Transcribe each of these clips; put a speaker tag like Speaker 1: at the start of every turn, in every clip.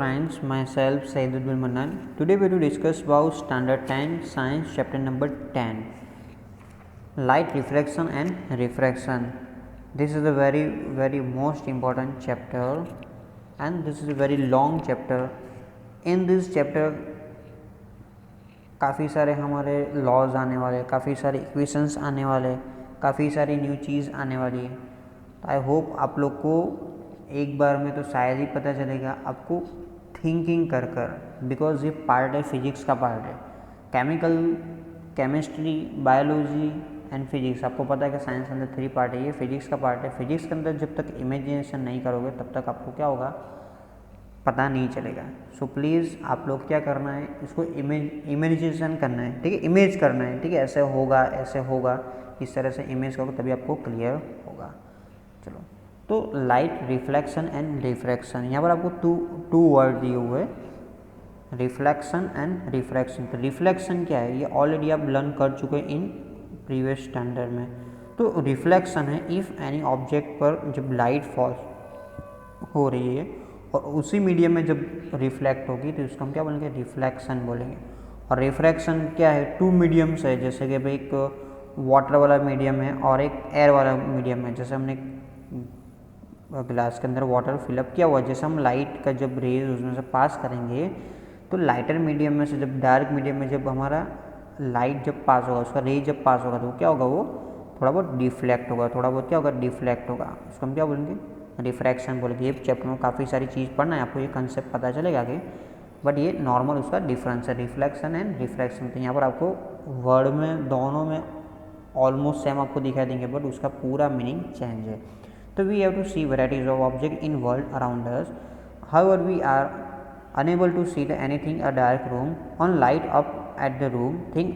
Speaker 1: friends, myself Saiduddin Manan. Today we will discuss about Standard 10 Science chapter number 10, Light Reflection and Refraction. This is a very most important chapter and this is a very long chapter. In this chapter काफ़ी सारे हमारे laws आने वाले, काफ़ी सारे equations आने वाले, काफ़ी सारी न्यू चीज़ आने वाली है। तो आई होप आप लोग को एक बार में तो शायद ही पता चलेगा आपको थिंकिंग कर कर, बिकॉज ये पार्ट है, फिजिक्स का पार्ट है। केमिस्ट्री, बायोलॉजी एंड फिजिक्स, आपको पता है कि साइंस के अंदर 3 पार्ट है, ये फिजिक्स का पार्ट है। फिजिक्स के अंदर जब तक इमेजिनेशन नहीं करोगे तब तक आपको क्या होगा पता नहीं चलेगा। सो प्लीज़ आप लोग क्या करना है, इसको इमेजिनेशन करना है, ठीक है, इमेज करना है, ठीक है, ऐसे होगा, इस तरह से इमेज करोगे तभी आपको क्लियर होगा। चलो, तो लाइट रिफ्लेक्शन एंड रिफ्रैक्शन, यहाँ पर आपको टू वर्ड दिए हुए, रिफ्लेक्शन एंड रिफ्रैक्शन। तो रिफ्लेक्शन क्या है, ये ऑलरेडी आप लर्न कर चुके हैं इन प्रीवियस स्टैंडर्ड में। तो रिफ्लेक्शन है इफ़ एनी ऑब्जेक्ट पर जब लाइट फॉल हो रही है और उसी मीडियम में जब रिफ्लेक्ट होगी तो इसको हम क्या बोलेंगे, रिफ्लेक्शन बोलेंगे। और रिफ्रैक्शन क्या है, 2 मीडियम्स है, जैसे कि भाई एक वाटर वाला मीडियम है और एक एयर वाला मीडियम है। जैसे हमने ग्लास के अंदर वाटर फिलअप किया हुआ, जैसे हम लाइट का जब रेज उसमें से पास करेंगे तो लाइटर मीडियम में से जब डार्क मीडियम में जब हमारा लाइट जब पास होगा, उसका रेज जब पास होगा तो क्या होगा, वो थोड़ा बहुत डिफ्लेक्ट होगा, थोड़ा बहुत क्या होगा, डिफ्लेक्ट होगा। उसको हम क्या बोलेंगे, रिफ्रैक्शन बोलेंगे। ये चैप्टर में काफ़ी सारी चीज़ पढ़ना है, आपको ये कंसेप्ट पता चलेगा आगे, बट ये नॉर्मल उसका डिफरेंस है, रिफ्लेक्शन एंड रिफ्रैक्शन। तो यहाँ पर आपको वर्ड में दोनों में ऑलमोस्ट सेम आपको दिखाई देंगे, बट उसका पूरा मीनिंग चेंज है। तो we have to see varieties of object in world around us, however we are unable to see anything a dark room on light up at the room thing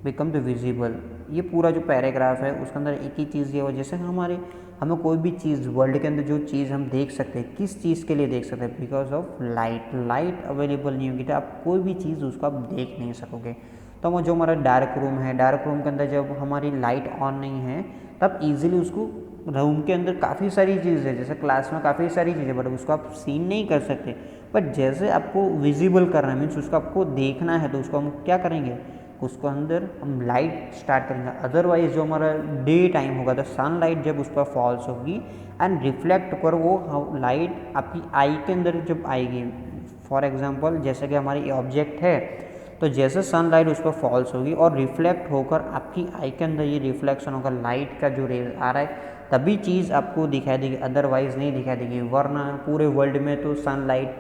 Speaker 1: become the visible. ये पूरा जो paragraph है उसके अंदर एक ही चीज़ ये हो, जैसे हमें कोई भी चीज़ वर्ल्ड के अंदर जो चीज़ हम देख सकते हैं, किस चीज़ के लिए देख सकते हैं, बिकॉज ऑफ लाइट अवेलेबल नहीं होगी तो आप कोई भी चीज़ उसको आप देख नहीं सकोगे। तो वो जो हमारा डार्क रूम है, डार्क रूम के अंदर जब हमारी लाइट ऑन नहीं है तब ईजिली उसको रूम के अंदर काफ़ी सारी चीज़ है, जैसे क्लास में काफ़ी सारी चीज़ें, बट उसको आप सीन नहीं कर सकते। बट जैसे आपको विजिबल करना है, मीन्स उसको आपको देखना है, तो उसको हम क्या करेंगे, उसको अंदर हम लाइट स्टार्ट करेंगे। अदरवाइज जो हमारा डे टाइम होगा तो सनलाइट जब उस पर फॉल्स होगी एंड रिफ्लेक्ट कर वो लाइट आपकी आई के अंदर जब आएगी, फॉर एग्जांपल जैसे कि हमारी ऑब्जेक्ट है, तो जैसे सनलाइट उस पर फॉल्स होगी और रिफ्लेक्ट होकर आपकी आई के अंदर ये रिफ्लेक्शन होगा, लाइट का जो रेज आ रहा है तभी चीज़ आपको दिखाई देगी, अदरवाइज नहीं दिखाई देगी। वरना पूरे वर्ल्ड में तो सनलाइट,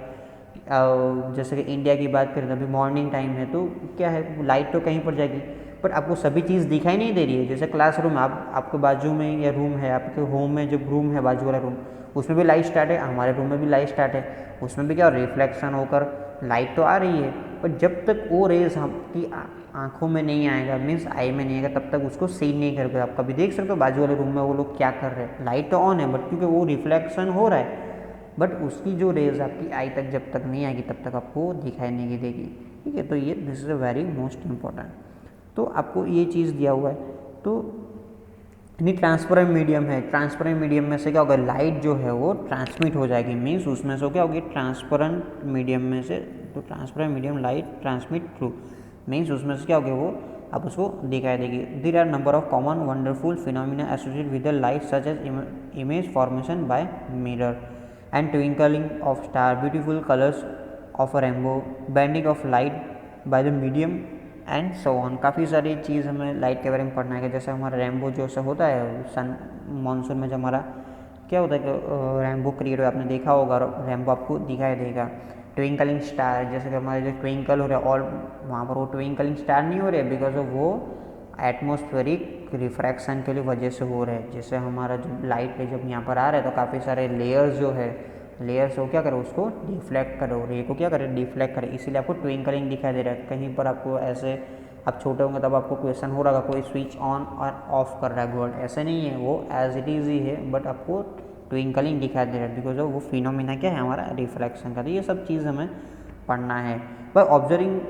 Speaker 1: जैसे कि इंडिया की बात करें तो अभी मॉर्निंग टाइम है तो क्या है, लाइट तो कहीं पर जाएगी, बट आपको सभी चीज़ दिखाई नहीं दे रही है। जैसे क्लासरूम, आपके बाजू में या रूम है, आपके होम में जब रूम है बाजू वाला रूम, उसमें भी लाइट स्टार्ट है, हमारे रूम में भी लाइट स्टार्ट है, उसमें भी क्या रिफ्लेक्शन होकर लाइट तो आ रही है, पर जब तक वो रेज आपकी आँखों में नहीं आएगा, मीन्स आई में नहीं आएगा, तब तक उसको सीन नहीं करके आप कभी देख सकते हो बाजू वाले रूम में वो लोग क्या कर रहे हैं। लाइट तो ऑन है बट क्योंकि वो रिफ्लेक्शन हो रहा है, बट उसकी जो रेज आपकी आई तक जब तक नहीं आएगी तब तक आपको दिखाई नहीं देगी, ठीक है। तो ये this is a very most important. तो आपको ये चीज़ दिया हुआ है, तो यानी ट्रांसपेरेंट मीडियम है, ट्रांसपेरेंट मीडियम में से क्या होगा, लाइट जो है वो ट्रांसमिट हो जाएगी, मीन्स उसमें से क्या होगी, ट्रांसपेरेंट मीडियम में से, तो transparent medium light transmit through, means उसमें से क्या होगी, वो आप उसको दिखाई देगी। There are number of common wonderful phenomena associated with the light such as image formation by mirror and twinkling of star, beautiful colors of a rainbow, bending of light by the medium and so on। काफ़ी सारी चीज़ हमें light के बारे में पढ़ना है, जैसे हमारा रेनबो जो सा होता है सन मानसून में, जब हमारा क्या होता है कि रेनबो क्रिएट हो, आपने देखा होगा, रेनबो आपको दिखाई देगा। ट्विंकलिंग स्टार, जैसे कि हमारे जो ट्विंकल हो रहे हैं, और वहाँ पर वो ट्विंकलिंग स्टार नहीं हो रहे बिकॉज ऑफ वो एटमॉस्फेरिक रिफ्रैक्शन के लिए वजह से हो रहे हैं। जैसे हमारा जो लाइट है जब यहाँ पर आ रहा है तो काफ़ी सारे लेयर्स जो है, लेयर्स को क्या करो, उसको डिफ्लेक्ट करो, रे को क्या करें, डिफ्लेक्ट करें, इसीलिए आपको ट्विंकलिंग दिखाई दे रहा है। कहीं पर आपको ऐसे, आप छोटे होंगे तब आपको क्वेश्चन हो रहा है कोई स्विच ऑन और ऑफ कर रहा है वर्ड, ऐसे नहीं है, वो एज इट इज़ ही है, बट आपको ट्विंकलिंग दिखाई दे रहा है बिकॉज ऑफ वो फिनोमिना क्या है, हमारा रिफ्लेक्शन का। तो ये सब चीज़ हमें पढ़ना है। By observing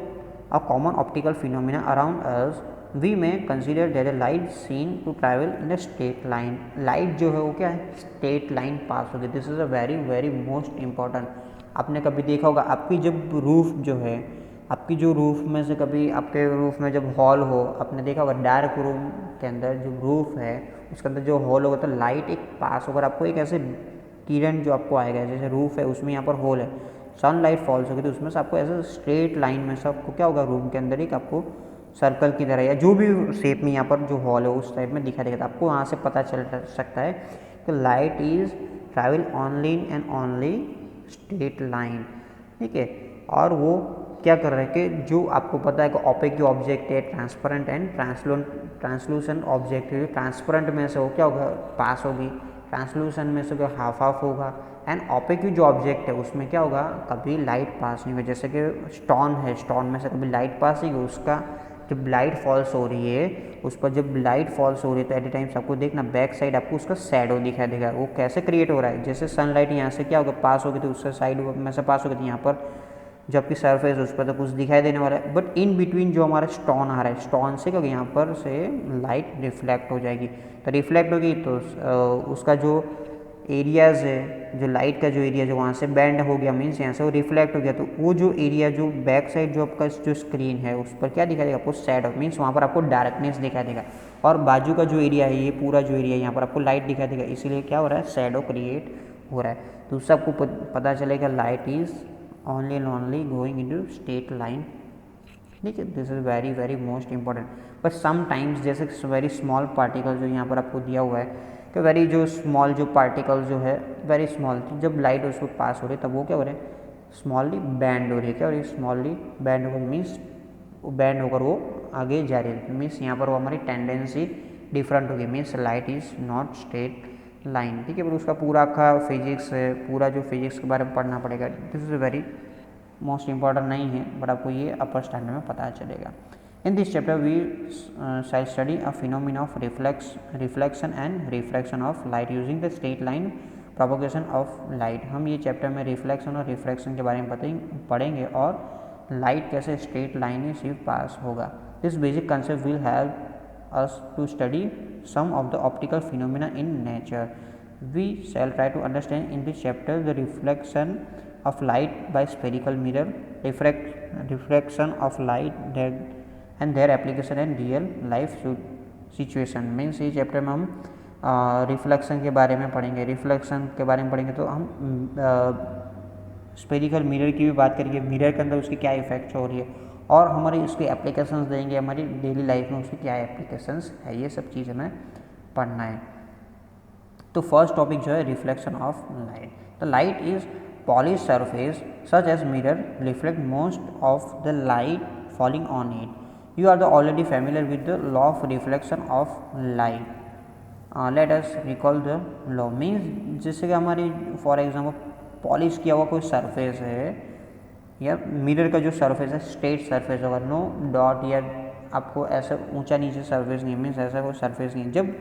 Speaker 1: a common optical phenomena around us we may consider that a light seen to travel in a straight line. Light जो है वो क्या है, स्ट्रेट लाइन पास होगी। This is a very most important. आपने कभी देखा होगा आपकी जब रूफ जो है, आपकी जो रूफ में से कभी आपके रूफ में जब हॉल हो, आपने देखा होगा डार्क रूम के अंदर जो रूफ है उसके अंदर जो हॉल होगा तो लाइट एक पास होकर आपको एक ऐसे किरण जो आपको आएगा, जैसे रूफ है उसमें यहाँ पर होल है, सनलाइट फॉल्स होगी तो उसमें से आपको ऐसे स्ट्रेट लाइन में से आपको क्या होगा, रूम के अंदर एक आपको सर्कल की तरह या जो भी शेप में यहाँ पर जो हॉल है उस टाइप में दिखाई देगा। तो आपको वहाँ से पता चल सकता है कि light is travel only and only straight line, ठीक है। और वो क्या कर रहे हैं कि जो आपको पता है कि ओपेक जो ऑब्जेक्ट है ट्रांसपेरेंट एंड ट्रांसलूसेंट ऑब्जेक्ट है, ट्रांसपेरेंट में से वो क्या होगा, पास होगी, ट्रांसलूसेंट में से हाफ हाफ होगा, एंड ओपेक जो ऑब्जेक्ट है उसमें क्या होगा, कभी लाइट पास नहीं होगी। जैसे कि स्टोन है, स्टोन में से कभी लाइट पास नहीं होगी, उसका जब लाइट फॉल्स हो रही है उस पर, जब लाइट फॉल्स हो रही है तो एट ए टाइम्स आपको देखना बैक साइड आपको उसका शैडो दिखाई देगा। वो कैसे क्रिएट हो रहा है, जैसे सनलाइट यहाँ से क्या होगा, पास होगी तो उससे साइड में से पास होगी तो यहाँ पर जो आपकी सरफेस उस पर तो कुछ दिखाई देने वाला है, बट इन बिटवीन जो हमारा स्टोन आ रहा है, स्टोन से क्योंकि यहाँ पर से लाइट रिफ्लेक्ट हो जाएगी, तो रिफ्लेक्ट होगी तो उसका जो एरियाज़ है, जो लाइट का जो एरिया जो वहाँ से बैंड हो गया, मीन्स यहाँ से वो रिफ्लेक्ट हो गया, तो वो जो एरिया जो बैक साइड जो आपका जो स्क्रीन है उस पर क्या दिखाई देगा, आपको शैडो, मीन्स वहाँ पर आपको डार्कनेस दिखाई देगा। और बाजू का जो एरिया है, ये पूरा जो एरिया है यहाँ पर आपको लाइट दिखाई देगा, इसीलिए क्या हो रहा है, शैडो क्रिएट हो रहा है। तो उससे आपको पता चलेगा light is only and only going into straight line, ठीक है। This is very very most important. But sometimes जैसे वेरी स्मॉल पार्टिकल जो यहाँ पर आपको दिया हुआ है कि वेरी जो स्मॉल जो पार्टिकल जो है वेरी स्मॉल, जब लाइट उस पर पास हो रही है तब वो क्या हो रहे हैं, स्मॉलली बैंड हो रही है, क्या हो रही है, स्मॉलली बैंड होकर, मीन्स बैंड होकर वो आगे जा रही है, मीन्स यहाँ पर वो हमारी टेंडेंसी डिफरेंट होगी, means light is not straight line, ठीक है। पर उसका पूरा का फिजिक्स है, पूरा जो फिजिक्स के बारे में पढ़ना पड़ेगा, this is very most important नहीं है, बट आपको ये अपर स्टैंडर्ड में पता चलेगा। In this chapter, we shall study a phenomenon of reflection and refraction of light using the straight line propagation of light। हम ये चैप्टर में रिफ्लेक्शन और रिफ्रैक्शन के बारे में पढ़ेंगे और लाइट कैसे स्ट्रेट लाइन में सिर्फ पास होगा। This basic concept will help us to study some of the optical phenomena in nature। We shall try to understand in this chapter the reflection of light by spherical mirror, refraction of light that and their application and real life situation. Means ये chapter में हम reflection के बारे में पढ़ेंगे, reflection के बारे में पढ़ेंगे तो हम स्पेरिकल मिरर की भी बात करेंगे, मिरर के अंदर उसकी क्या इफेक्ट हो रही है और हमारी उसकी एप्लीकेशंस देंगे, हमारी डेली लाइफ में उसकी क्या एप्लीकेशंस है, ये सब चीज़ हमें पढ़ना है। तो फर्स्ट टॉपिक जो है reflection of light. The light is polish surface such as mirror reflect most of the light falling on it. You are already familiar with the law of reflection of light। Let us recall the law। Means जैसे कि हमारी for example polish किया हुआ कोई surface है या mirror का जो सरफेस है स्ट्रेट सरफेस होगा, नो डॉट या आपको ऐसा ऊंचा नीचे सरफेस नहीं, मीन्स ऐसा कोई सरफेस नहीं। जब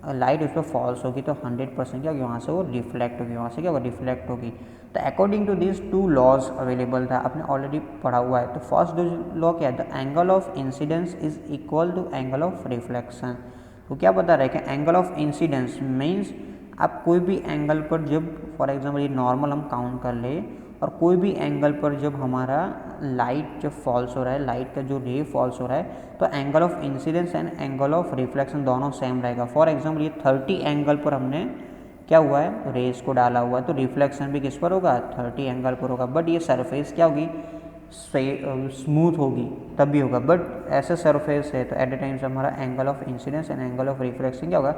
Speaker 1: लाइट उस पर फॉल्स होगी तो 100% क्या होगी, वहाँ से वो रिफ्लेक्ट होगी, वहाँ से क्या होगा, रिफ्लेक्ट होगी। तो according to this two laws available था, आपने ऑलरेडी पढ़ा हुआ है। तो फर्स्ट लॉ क्या है, the angle of incidence is equal to angle of reflection. तो क्या बता रहा है कि एंगल ऑफ इंसिडेंस मीन्स आप कोई भी एंगल पर जब फॉर एग्जांपल ये नॉर्मल हम काउंट कर ले और कोई भी एंगल पर जब हमारा लाइट जब फॉल्स हो रहा है, लाइट का जो रे फॉल्स हो रहा है, तो angle of incidence and angle of reflection दोनों सेम रहेगा। फॉर एग्जांपल ये 30 एंगल पर हमने क्या हुआ है, रेस को डाला हुआ है, तो रिफ्लेक्शन भी किस पर होगा, 30 एंगल पर होगा। बट ये सरफेस क्या होगी, स्मूथ होगी तब भी होगा, बट ऐसे सरफेस है तो एट ए टाइम्स हमारा angle of incidence and angle of reflection क्या होगा,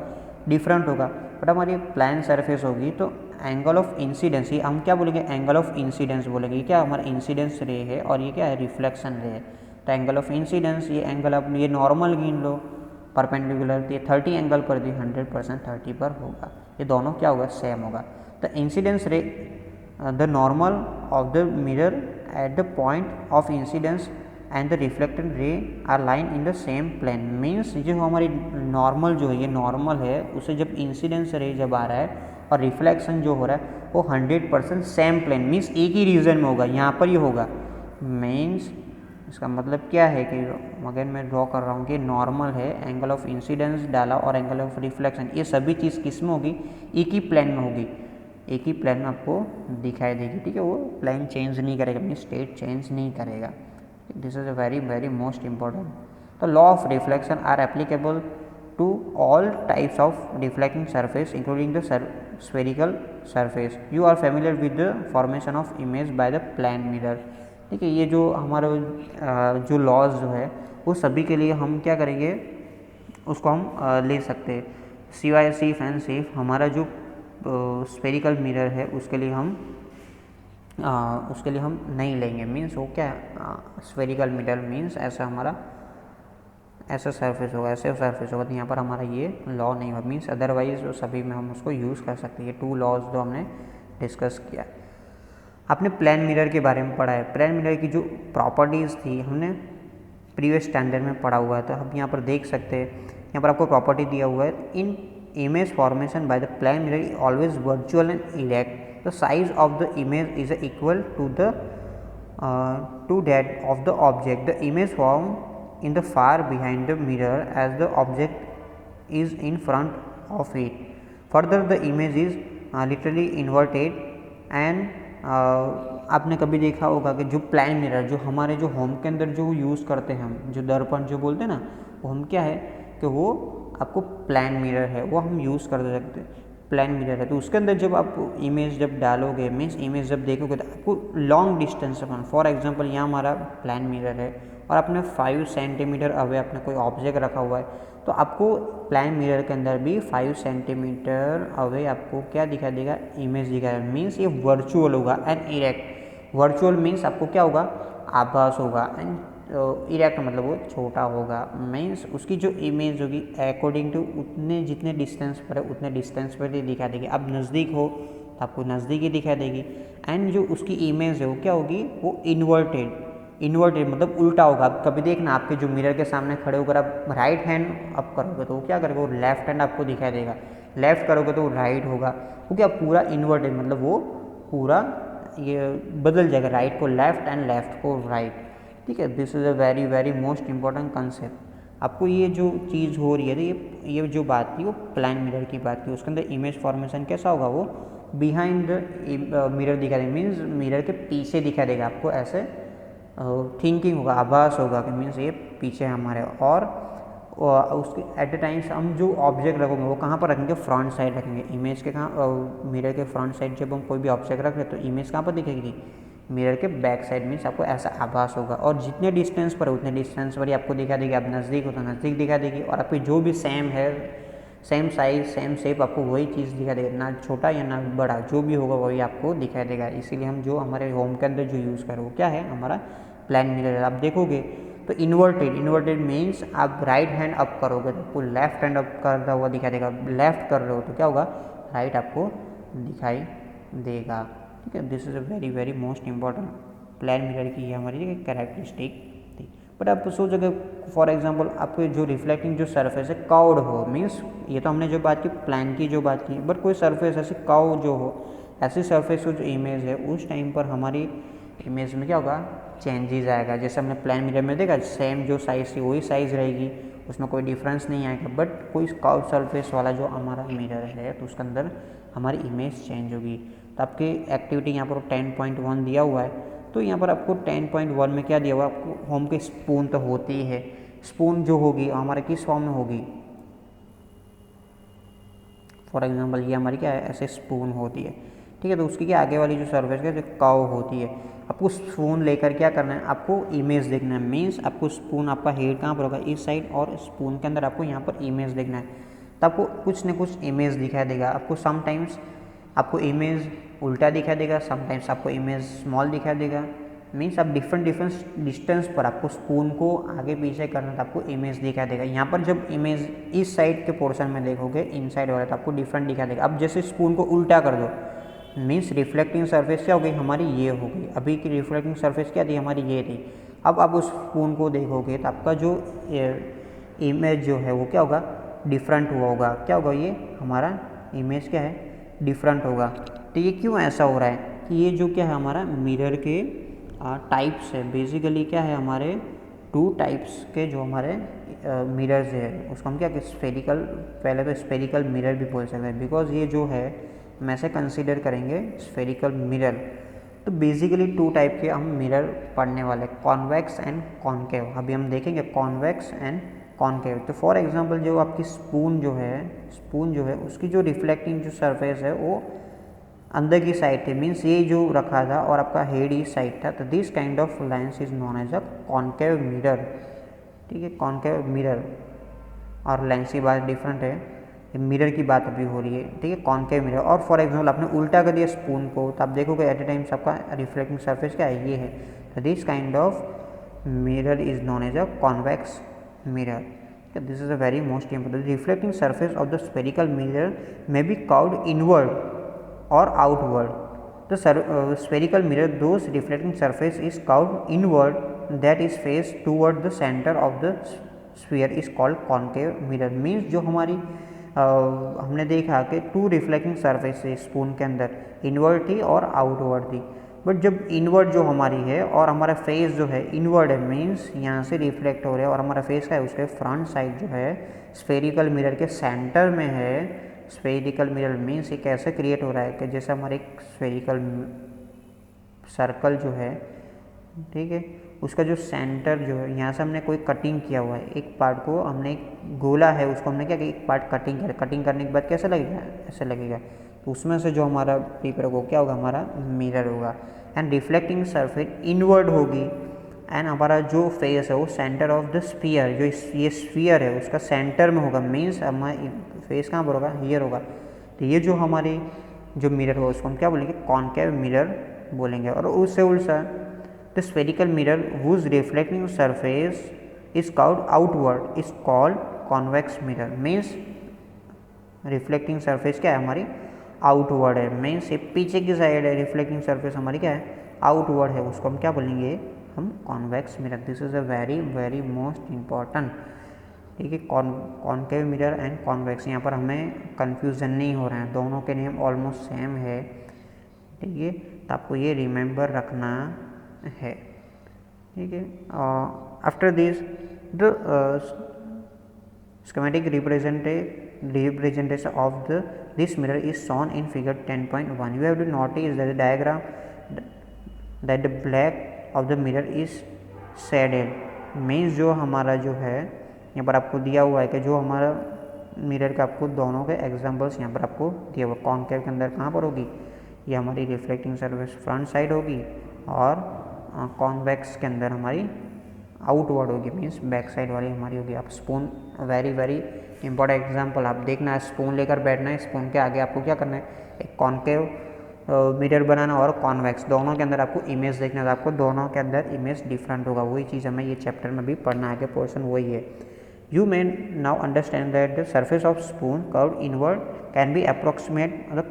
Speaker 1: डिफरेंट होगा। बट हमारी प्लान सरफेस होगी तो एंगल ऑफ इंसिडेंस, ये हम क्या बोलेंगे, एंगल ऑफ इंसिडेंस बोलेंगे। क्या हमारा इंसिडेंस रे है और ये क्या है, रिफ्लेक्शन रे है। तो एंगल ऑफ इंसिडेंस, ये एंगल आप ये नॉर्मल गिन लो परपेंडिकुलर, तो ये 30 एंगल पर भी 100% 30 पर होगा, ये दोनों क्या होगा, सेम होगा। तो incidence ray the normal of the mirror at the point of incidence and the reflected ray are line in the same plane. Means जो हमारी नॉर्मल जो है, ये नॉर्मल है, उसे जब इंसिडेंस रे जब आ रहा है और रिफ्लेक्शन जो हो रहा है वो 100% सेम प्लेन, मीन्स एक ही रीजन में होगा, यहाँ पर ये होगा। मीन्स इसका मतलब क्या है कि अगर मैं ड्रॉ कर रहा हूँ कि नॉर्मल है, एंगल ऑफ इंसिडेंस डाला और एंगल ऑफ रिफ्लेक्शन, ये सभी चीज़ किस में होगी, एक ही प्लेन में होगी। एक ही प्लेन में आपको दिखाई देगी, ठीक है। वो प्लेन चेंज नहीं करेगा, अपनी स्टेट चेंज नहीं करेगा। This is a very very most important. The law of reflection are applicable to all types of reflecting surface including the spherical surface. You are familiar with the formation of image by the plane mirror, ठीक है। ये जो हमारा जो laws जो है वो सभी के लिए हम क्या करेंगे, उसको हम ले सकते हैं। सिवाय सिर्फ एंड सिर्फ हमारा जो स्फेरिकल मिरर है उसके लिए हम नहीं लेंगे। मीन्स वो क्या स्फेरिकल मिरर मीन्स ऐसा हमारा ऐसा सरफेस होगा, ऐसे सरफेस होगा, तो यहाँ पर हमारा ये लॉ नहीं होगा। मीन्स अदरवाइज सभी में हम उसको यूज़ कर सकते हैं। ये 2 लॉज जो हमने डिस्कस किया। आपने प्लेन मिरर के बारे में पढ़ा है। प्लेन मिरर की जो प्रॉपर्टीज़ थी हमने प्रीवियस स्टैंडर्ड में पढ़ा हुआ है, तो हम यहाँ पर देख सकते हैं। यहाँ पर आपको प्रॉपर्टी दिया हुआ है, in image formation by the plane mirror always virtual and erect, the size of the image is equal to that of the object, the image form in the far behind the mirror as the object is in front of it. Further the image is literally inverted and आपने कभी देखा होगा कि जो plane mirror जो हमारे जो home के अंदर जो यूज़ करते हैं हम, जो दर्पण जो बोलते हैं ना, वो हम क्या है कि वो आपको प्लेन मिरर है, वो हम यूज़ कर सकते हैं। प्लेन मिरर है तो उसके अंदर जब आप इमेज जब डालोगे, मीन्स इमेज जब देखोगे तो आपको लॉन्ग डिस्टेंस पर, फॉर एग्जांपल यहाँ हमारा प्लेन मिरर है और आपने 5 सेंटीमीटर अवे अपने कोई ऑब्जेक्ट रखा हुआ है, तो आपको प्लेन मिरर के अंदर भी 5 सेंटीमीटर अवे आपको क्या दिखा देगा, इमेज दिखाएगा। मीन्स ये वर्चुअल होगा एंड इरेक्ट। वर्चुअल मीन्स आपको क्या होगा, आभास होगा, एंड इरेक्ट मतलब वो छोटा होगा। मीन्स उसकी जो इमेज होगी अकॉर्डिंग टू उतने जितने डिस्टेंस पर है उतने डिस्टेंस पर ही दिखा देगी। अब नज़दीक हो तो आपको नज़दीक ही दिखा देगी, एंड जो उसकी इमेज है वो क्या होगी, वो इन्वर्टेड मतलब उल्टा होगा। आप कभी देखना आपके जो मिरर के सामने खड़े होकर आप राइट हैंड अप करोगे तो वो क्या करेगा, वो लेफ्ट हैंड आपको दिखाई देगा। लेफ्ट करोगे तो वो राइट होगा, वो क्या पूरा इन्वर्टेड मतलब वो पूरा ये बदल जाएगा, राइट को लेफ्ट एंड लेफ्ट को राइट, ठीक है। This is a very very most important concept. आपको ये जो चीज़ हो रही है, ये जो बात थी वो प्लेन मिरर की बात थी। उसके अंदर इमेज फॉर्मेशन कैसा होगा, वो बिहाइंड द मिरर दिखा देगा, मीन्स मिरर के पीछे दिखा देगा आपको। ऐसे थिंकिंग होगा, आभास होगा कि मीन्स ये पीछे हमारे, और उसके एट द टाइम्स हम जो ऑब्जेक्ट रखेंगे वो कहाँ पर रखेंगे, फ्रंट साइड रखेंगे। इमेज के कहाँ, मिरर के फ्रंट साइड जब हम कोई भी ऑब्जेक्ट रख रहे तो इमेज कहाँ पर दिखेगी, मिरर के बैक साइड। मीन्स आपको ऐसा आभास होगा, और जितने डिस्टेंस पर उतने डिस्टेंस पर ही आपको दिखा देगी। आप नज़दीक हो तो नज़दीक दिखा देगी, और आपकी जो भी सेम है, सेम साइज सेम शेप, आपको वही चीज़ दिखा देगा, ना छोटा या ना बड़ा, जो भी होगा वही आपको दिखाई देगा। इसीलिए हम जो हमारे होम के अंदर जो यूज़ करें वो क्या है, हमारा प्लेन मिरर है। आप देखोगे तो इन्वर्टेड मीन्स आप राइट हैंड अप करोगे तो आपको लेफ्ट हैंड अप करता हुआ दिखाई देगा। लेफ्ट कर रहे हो तो क्या होगा, राइट आपको दिखाई देगा, ठीक है। This is a very very most important plane mirror की हमारी कैरेक्टरिस्टिक थी। बट आप सोचोगे फॉर एग्जांपल आपके जो रिफ्लेक्टिंग जो सरफेस है कर्व्ड हो, मीन्स ये तो हमने जो बात की प्लेन की जो बात की, बट कोई सरफेस ऐसे कर्व जो हो, ऐसी सरफेस जो इमेज है उस टाइम पर हमारी इमेज में क्या होगा, चेंजेस आएगा। जैसे हमने प्लेन मिरर में देखा सेम जो साइज़ थी वही साइज़ रहेगी, उसमें कोई डिफरेंस नहीं आएगा। बट कोई कर्व सरफेस वाला जो हमारा मिरर है तो उसके अंदर हमारी इमेज चेंज होगी। तो आपकी एक्टिविटी यहाँ पर 10.1 दिया हुआ है, तो यहाँ पर आपको 10.1 में क्या दिया हुआ है, आपको होम के स्पून तो होती है। स्पून जो होगी हमारे किस फॉर्म में होगी, फॉर एग्जांपल ये हमारी क्या है, ऐसे स्पून होती है, ठीक है। तो उसकी क्या आगे वाली जो सरफेस है कर्व होती है। आपको स्पून लेकर क्या करना है, आपको इमेज देखना है। मीन्स आपको स्पून, आपका हेड कहाँ पर होगा, इस साइड, और स्पून के अंदर आपको यहाँ पर इमेज देखना है। तो आपको कुछ न कुछ इमेज दिखाई देगा। आपको समटाइम्स आपको इमेज उल्टा दिखाई देगा, समटाइम्स आपको इमेज स्मॉल दिखाई देगा। मीन्स आप डिफरेंट डिस्टेंस पर आपको स्पून को आगे पीछे करना तो आपको इमेज दिखाई देगा। यहाँ पर जब इमेज इस साइड के पोर्शन में देखोगे, इन साइड वाला, तो आपको डिफरेंट दिखाई देगा। अब जैसे स्पून को उल्टा कर दो, मीन्स रिफ्लेक्टिंग सरफेस क्या हो गई, हमारी ये हो गई। अभी की रिफ्लेक्टिंग सरफेस क्या थी, हमारी ये थी। अब आप उस स्पून को देखोगे तो आपका जो इमेज जो है वो क्या होगा, डिफरेंट हुआ होगा। क्या होगा, ये हमारा इमेज क्या है, डिफरेंट होगा। तो ये क्यों ऐसा हो रहा है कि ये जो क्या है हमारा मिरर के टाइप्स है, बेसिकली क्या है, हमारे 2 टाइप्स के जो हमारे मिरर्स है उसको हम क्या, स्फेरिकल, पहले तो स्फेरिकल मिरर भी बोल सकते हैं। बिकॉज ये जो है हम ऐसे कंसीडर करेंगे स्फेरिकल मिरर। तो बेसिकली 2 टाइप के हम मिरर पढ़ने वाले, कॉन्वेक्स एंड कॉनकेव। अभी हम देखेंगे कॉन्वेक्स एंड कॉनकेव। तो फॉर एग्जांपल जो आपकी स्पून जो है उसकी जो रिफ्लेक्टिंग जो सरफेस है वो अंदर की साइड थी, मीन्स ये जो रखा था और आपका हेड इस साइड था। तो this kind of lens is known as a concave mirror. ठीक है, कॉनकेव मिरर और लेंस की बात डिफरेंट है, मिरर की बात अभी हो रही है। ठीक है, कॉनकेव मिरर। और फॉर एग्जांपल आपने उल्टा कर दिया स्पून को तो आप देखोगे एट ए टाइम आपका रिफ्लेक्टिंग सरफेस क्या है, ये है। तो this kind of mirror is known as a convex mirror. This is a very most important. Reflecting surface of the spherical mirror may be curved inward or outward. The spherical mirror, those reflecting surface is curved inward, that is face toward the center of the sphere is called concave mirror. Means जो हमारी हमने देखा कि 2 reflecting surface है spoon के अंदर, inward थी और आउटवर्ड थी। बट जब इनवर्ड जो हमारी है और हमारा फेस जो है इनवर्ड है, मीन्स यहाँ से रिफ्लेक्ट हो रहा है और हमारा फेस का है उसके फ्रंट साइड जो है स्फेरिकल मिरर के सेंटर में है। स्फेरिकल मिरर मीन्स ये कैसे क्रिएट हो रहा है कि जैसे हमारे एक स्फेरिकल सर्कल जो है, ठीक है, उसका जो सेंटर जो है यहाँ से हमने कोई कटिंग किया हुआ है, एक पार्ट को हमने, एक गोला है उसको हमने क्या कि एक पार्ट कटिंग किया, कटिंग करने के बाद कैसे लगेगा, ऐसे लगेगा। तो उसमें से जो हमारा पेपर होगा क्या होगा, हमारा मिरर होगा। एंड रिफ्लेक्टिंग सरफेस इनवर्ड होगी एंड हमारा जो फेस है वो सेंटर ऑफ द स्फीयर, जो ये स्फीयर है उसका सेंटर में होगा। मीन्स हमारा फेस कहाँ पर होगा, हियर होगा। तो ये जो हमारी जो मिरर होगा उसको हम क्या बोलेंगे, कॉनकेव मिरर बोलेंगे। और उससे उल्टा the spherical mirror whose reflecting surface is curved outward is called convex mirror. Means reflecting surface क्या है हमारी, आउटवर्ड है। मीन्स ये पीछे की साइड है, रिफ्लेक्टिंग सरफेस हमारी क्या है, आउटवर्ड है, उसको हम क्या बोलेंगे, हम convex mirror. This is a very very most important. ठीक है, कॉनकेव मिरर एंड कॉन्वेक्स, यहाँ पर हमें कन्फ्यूज़न नहीं हो रहा है, दोनों के नेम ऑलमोस्ट सेम है। ठीक है, तो आपको ये रिमेंबर रखना है। ठीक है, after this the schematic representation of this mirror is shown in figure 10.1. You have to notice that the diagram that the black of the mirror is shaded. Means जो हमारा जो है यहाँ पर आपको दिया हुआ है कि जो हमारा मिरर का आपको दोनों के एग्जांपल्स यहाँ पर आपको दिया हुआ। कॉनकेव के अंदर कहाँ पर होगी, ये हमारी रिफ्लेक्टिंग सरफेस फ्रंट साइड होगी और कॉन्वेक्स के अंदर हमारी आउटवर्ड होगी, मीन्स बैक साइड वाली हमारी होगी। आप spoon, very very important example, आप देखना है, स्पून लेकर बैठना है, स्पून के आगे आपको क्या करना है, एक कॉनकेव मिरर बनाना और कॉन्वेक्स, दोनों के अंदर आपको इमेज देखना है। आपको दोनों के अंदर इमेज डिफरेंट होगा, वही चीज़ हमें ये चैप्टर में भी पढ़ना है, पोर्शन वही है। You may now understand that the surface of spoon curved inward can be approximate the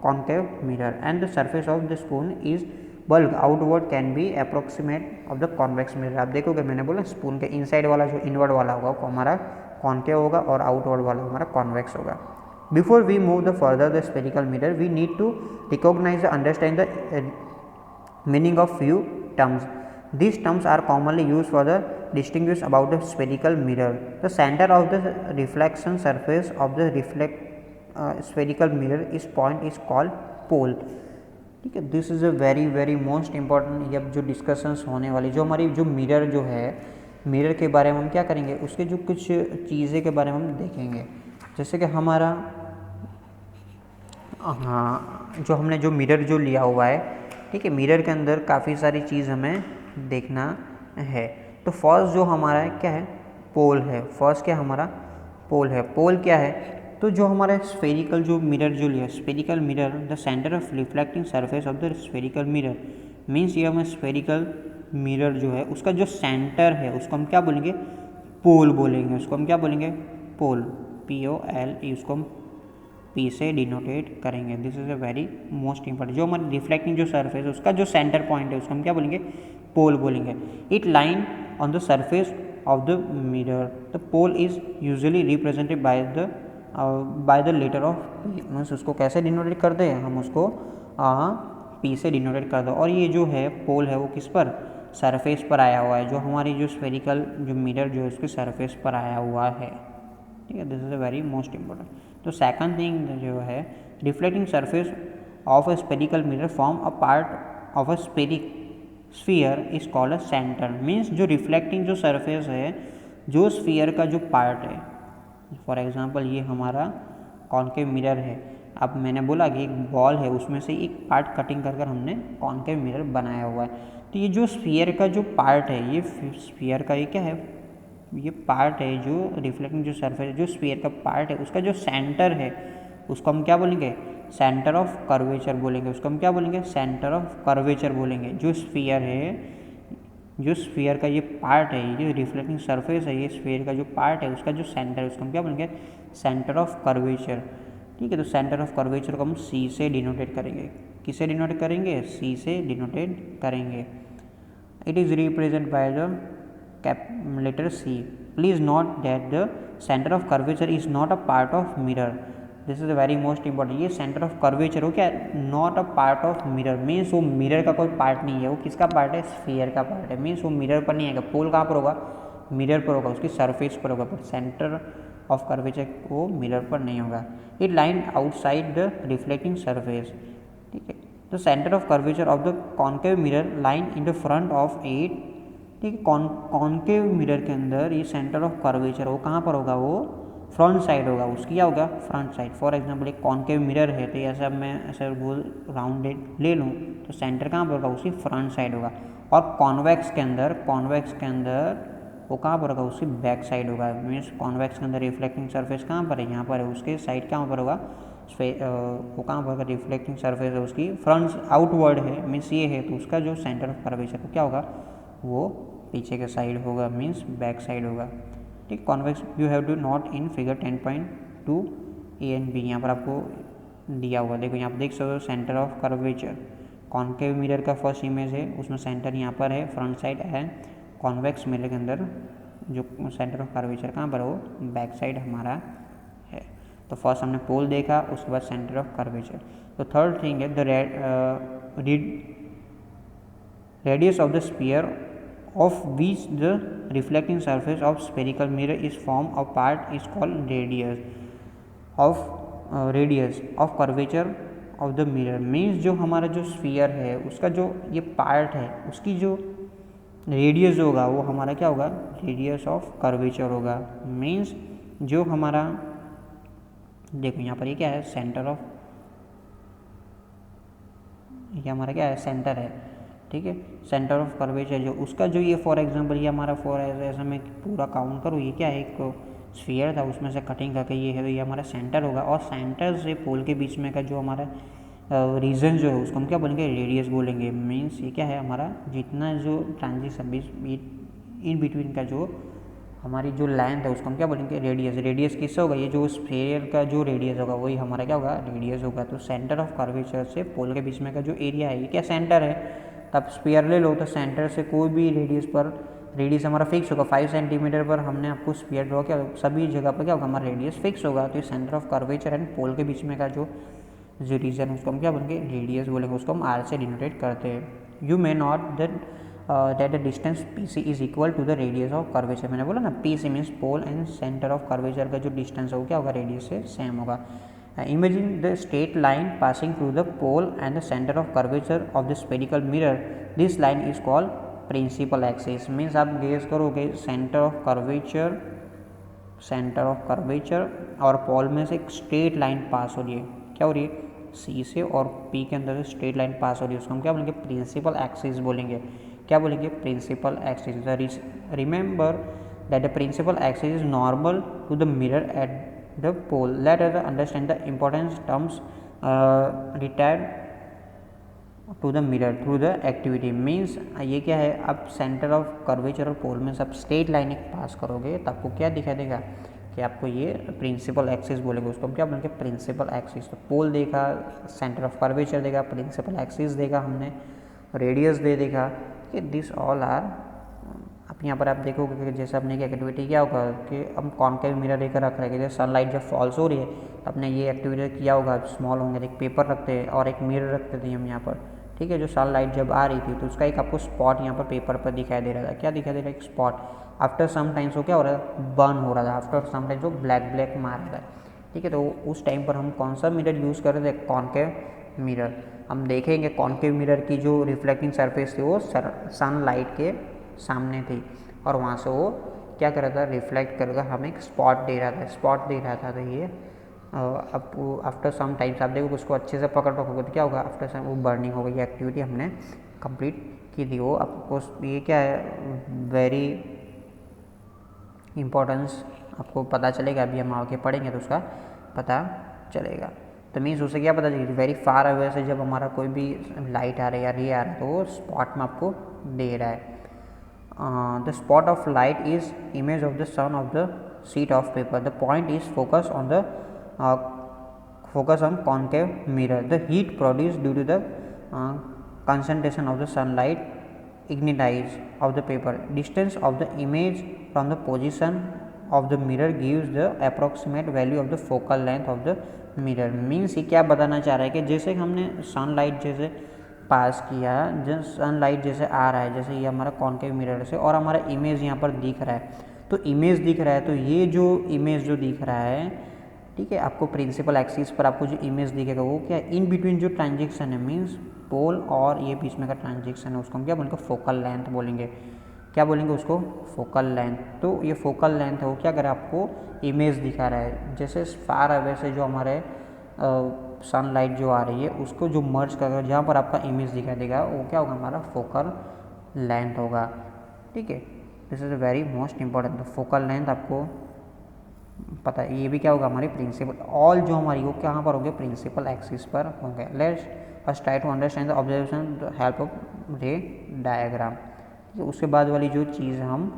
Speaker 1: concave mirror and the surface of the spoon is bulk outward can be approximate of the convex mirror। आप देखोगे मैंने बोला spoon के inside वाला जो inward वाला होगा वो हमारा कॉनकेव होगा और आउटवर्ड वाला हमारा कॉन्वेक्स होगा। Before we move the further the spherical mirror we need to recognize understand the meaning of few terms. These terms are commonly used for the distinguish about the spherical mirror. The center of the reflection surface of the spherical mirror is point is called pole. ठीक है, this is a very very most important. ये अब जो discussions होने वाली, जो हमारी जो मिरर जो है, मिरर के बारे में हम क्या करेंगे, उसके जो कुछ चीज़ें के बारे में हम देखेंगे। जैसे कि हमारा जो हमने जो मिरर जो लिया हुआ है, ठीक है, मिरर के अंदर काफ़ी सारी चीज़ हमें देखना है। तो फर्स्ट जो हमारा क्या है, पोल है। फर्स्ट क्या हमारा पोल है। पोल क्या है, तो जो हमारा स्फेरिकल जो मिरर जो लिया, spherical mirror the centre of reflecting surface of the spherical mirror, means ये हमें स्फेरिकल मिरर जो है उसका जो सेंटर है उसको हम क्या बोलेंगे, पोल बोलेंगे। उसको हम क्या बोलेंगे, पोल, POLE, उसको हम P से डिनोटेट करेंगे। This is a very most important. जो हमारी रिफ्लेक्टिंग जो सरफेस है उसका जो सेंटर पॉइंट है उसको हम क्या बोलेंगे, पोल बोलेंगे। It line on the surface of the mirror, the pole is usually represented by the letter of P। Means उसको कैसे डिनोटेट कर दे, हम उसको P से डिनोटेट कर दो। और ये जो है पोल है वो किस पर, सरफेस पर आया हुआ है, जो हमारी जो स्फेरिकल जो मिरर जो है उसके सरफेस पर आया हुआ है। ठीक है, this is a very most important. तो सेकंड थिंग जो है, reflecting surface of a spherical mirror form a part of a sphere is called a centre. Means जो रिफ्लेक्टिंग जो सरफेस है, जो स्फीयर का जो पार्ट है, फॉर एग्जांपल ये हमारा कॉनकेव मिरर है। अब मैंने बोला कि एक बॉल है, उसमें से एक पार्ट कटिंग कर कर हमने कॉनकेव मिरर बनाया हुआ है। तो ये जो स्फीयर का जो पार्ट है, ये स्फीयर का ये क्या है, ये पार्ट है जो रिफ्लेक्टिंग जो सरफेस जो स्फीयर का पार्ट है, उसका जो सेंटर है उसको हम क्या बोलेंगे, सेंटर ऑफ कर्वेचर बोलेंगे। उसको हम क्या बोलेंगे, सेंटर ऑफ कर्वेचर बोलेंगे। जो स्फीयर है, जो स्फीयर का ये पार्ट है, ये जो रिफ्लेक्टिंग सरफेस है, ये स्फीयर का जो पार्ट है, उसका जो सेंटर है उसको हम क्या बोलेंगे, सेंटर ऑफ कर्वेचर। ठीक है, तो सेंटर ऑफ कर्वेचर को हम सी से डिनोटेट करेंगे। किससे डिनोटेट करेंगे, सी से डिनोटेट करेंगे। It is represent by the letter C. Please note that the centre of curvature is not a part of mirror. This is the very most important. ये centre of curvature हो क्या, not a part of mirror. मीन्स वो mirror का कोई part नहीं है, वो किसका पार्ट है, स्फीयर का पार्ट है। मीन्स वो मिरर पर नहीं आएगा। पोल कहाँ पर होगा, मिरर पर होगा, उसकी सरफेस पर होगा, बट सेंटर ऑफ कर्वेचर वो मिरर पर नहीं होगा। It line outside the reflecting surface. ठीक है, the centre of curvature of the concave mirror line in the front of it. ठीक है, कॉनकेव मिरर के अंदर ये सेंटर ऑफ कर्वेचर वो कहाँ पर होगा, वो फ्रंट साइड होगा। उसकी क्या होगा, फ्रंट साइड। फॉर एग्जांपल एक कॉनकेव मिरर है, तो ऐसा मैं ऐसा गोल राउंडेड ले लूँ तो सेंटर कहाँ पर होगा, उसकी फ्रंट साइड होगा। और कॉन्वेक्स के अंदर वो कहाँ पर होगा, उसकी बैक साइड होगा। मीन्स कॉन्वेक्स के अंदर रिफ्लेक्टिंग सरफेस कहाँ पर है, यहाँ पर है, उसके साइड कहाँ पर होगा, वो कहाँ पर होगा, रिफ्लेक्टिंग सरफेस है उसकी फ्रंट आउटवर्ड है, मीन्स ये है, तो उसका जो सेंटर ऑफ कर्वेचर को क्या होगा, वो पीछे के साइड होगा, मीन्स बैक साइड होगा। ठीक, convex you have to note in figure 10.2 A and B. यहाँ पर आपको दिया हुआ, देखो यहाँ पर देख सकते हो centre of curvature. Concave mirror का फर्स्ट इमेज है, उसमें सेंटर यहाँ पर है, फ्रंट साइड है। कॉन्वेक्स मिरर के अंदर जो सेंटर ऑफ कर्वेचर कहाँ पर हो, बैक साइड हमारा है। तो फर्स्ट हमने पोल देखा, उसके बाद सेंटर ऑफ कर्वेचर। तो थर्ड थिंग है the radius of the sphere of which the reflecting surface of spherical mirror is formed a part is called radius of curvature of the mirror। Means जो हमारा जो sphere है उसका जो ये part है उसकी जो रेडियस होगा वो हमारा क्या होगा, रेडियस ऑफ कर्वेचर होगा। मीन्स जो हमारा देखो यहाँ पर ये क्या है, सेंटर ऑफ, ये हमारा क्या है, सेंटर है। ठीक है, सेंटर ऑफ कर्वेचर जो उसका जो ये फॉर एग्जांपल ये हमारा फॉर ऐसा मैं पूरा काउंट करूँ, ये क्या है, एक स्फीयर था, उसमें से कटिंग करके ये है, तो ये हमारा सेंटर होगा। और सेंटर से पोल के बीच में का जो हमारा रीजन जो है उसको हम क्या बोलेंगे, रेडियस बोलेंगे। मीन्स ये क्या है, हमारा जितना जो ट्रांजिशन इन बिटवीन का जो हमारी जो लेंथ है उसको हम क्या बोलेंगे, रेडियस। रेडियस किससे होगा, ये जो स्फीयर का जो रेडियस होगा वही हमारा क्या होगा, रेडियस होगा। तो सेंटर ऑफ कर्वेचर से पोल के बीच में का जो एरिया है ये क्या, सेंटर है। तब स्फीयर ले लो तो सेंटर से कोई भी रेडियस पर, रेडियस हमारा फिक्स होगा 5 सेंटीमीटर पर हमने आपको स्फीयर ड्रॉ किया, सभी जगह पर क्या होगा, हमारा रेडियस फिक्स होगा। तो ये centre of curvature and pole के बीच में का जो रीजन उसको हम क्या बोलेंगे, रेडियस बोलेंगे, उसको हम आर से डिनोटेट करते हैं। You may not that the distance P C is equal to the radius of curvature. मैंने बोला ना P C means pole and centre of curvature का जो डिस्टेंस है वो क्या होगा, रेडियस से सेम होगा। Imagine the straight line passing through the pole and the center of curvature of the spherical mirror. This line is called principal axis। Means आप guess करोगे सेंटर ऑफ कर्वेचर और पोल में से एक स्ट्रेट लाइन पास हो रही है, क्या हो रही है, सी से और पी के अंदर से स्ट्रेट लाइन पास हो रही है, उसको हम क्या बोलेंगे, प्रिंसिपल एक्सिस बोलेंगे। क्या बोलेंगे, principal axis. Remember that the principal axis is normal to the mirror at the pole। Let us understand the important terms retired to the mirror through the activity। Means ये क्या है, अब centre of curvature और पोल में सब straight line एक पास करोगे तो आपको क्या दिखा देगा कि आपको ये प्रिंसिपल एक्सिस बोलेगा, उसको हम क्या बोलेंगे, प्रिंसिपल एक्सिस। तो पोल देखा, सेंटर ऑफ कर्वेचर देखा, प्रिंसिपल एक्सिस देखा हमने, रेडियस देखा कि दिस ऑल आर। अब यहाँ पर आप देखोगे कि जैसे अपने की एक्टिविटी क्या होगा कि हम कॉनकेव मिरर लेकर रख रहे हैं, जैसे सनलाइट जब फॉल्स हो रही है तो अपने ये एक्टिविटी किया होगा, स्मॉल होंगे, एक पेपर रखते हैं और एक मिरर रखते थे हम यहाँ पर। ठीक है, जो सनलाइट जब आ रही थी तो उसका एक आपको स्पॉट यहाँ पर पेपर पर दिखाई दे रहा था। क्या दिखाई दे रहा है, एक स्पॉट। आफ्टर सम टाइम्स वो क्या हो रहा है, बर्न हो रहा था। आफ्टर सम टाइम्स वो ब्लैक मार रहा था। ठीक है। तो उस टाइम पर हम कौन सा मिरर यूज़ कर रहे थे, कॉनकेव मिरर। हम देखेंगे कॉनकेव मिरर की जो रिफ्लेक्टिंग सरफेस थी वो सनलाइट के सामने थी, और वहाँ से वो क्या कर रहा था, रिफ्लेक्ट कर हमें एक स्पॉट दे रहा था। तो ये अब आफ्टर सम टाइम्स आप देखो उसको अच्छे से पकड़ रखोगे तो क्या होगा, आफ्टर सम वो बर्निंग हो गई, एक्टिविटी हमने कंप्लीट की थी। वो आपको ये क्या है, वेरी इम्पोर्टेंस आपको पता चलेगा, अभी हम आगे पढ़ेंगे तो उसका पता चलेगा। तो मीन्स उसे क्या पता चलेगी, वेरी फार अवे से जब हमारा कोई भी लाइट आ रहा है या रे आ रहा है तो वो स्पॉट में आपको दे रहा है। The spot of light is image of the sun of the sheet of paper. The point is focus on concave mirror. The heat produce due to the concentration of the sunlight ignitize of the paper. Distance of the image from the position of the mirror gives the approximate value of the focal length of the mirror. Means ये क्या बताना चाह रहा है कि जैसे हमने sunlight जैसे पास किया, जब सनलाइट जैसे आ रहा है, जैसे ये हमारा कॉनकेव मिरर से, और हमारा इमेज यहाँ पर दिख रहा है, तो इमेज दिख रहा है, तो ये जो इमेज जो दिख रहा है, ठीक है, आपको प्रिंसिपल एक्सिस पर आपको जो इमेज दिखेगा वो क्या है, इन बिटवीन जो ट्रांजेक्शन है, मीन्स पोल और ये बीच में का ट्रांजेक्शन है, उसको हम क्या बोलेंगे, फोकल लेंथ बोलेंगे। क्या बोलेंगे उसको, फोकल लेंथ। तो ये फोकल लेंथ है वो क्या करे, आपको इमेज दिखा रहा है। जैसे फार अवे से जो हमारे सनलाइट जो आ रही है उसको जो मर्ज कर, जहाँ पर आपका इमेज दिखाई देगा वो क्या होगा, हमारा फोकल लेंथ होगा। ठीक है, this is a very most important. Focal length आपको पता है, ये भी क्या होगा, हमारी प्रिंसिपल, ऑल जो हमारी वो कहाँ पर होंगे, प्रिंसिपल एक्सिस पर होंगे। Let's first try to understand the observation the help of ray diagram. उसके बाद वाली जो चीज़ हम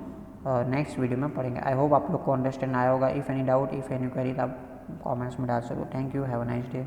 Speaker 1: नेक्स्ट वीडियो में पढ़ेंगे। आई होप आप लोग को अंडरस्टैंड आया होगा। If any doubt, if any query, आप कॉमेंट्स में डाल सको। Thank you, have a nice day.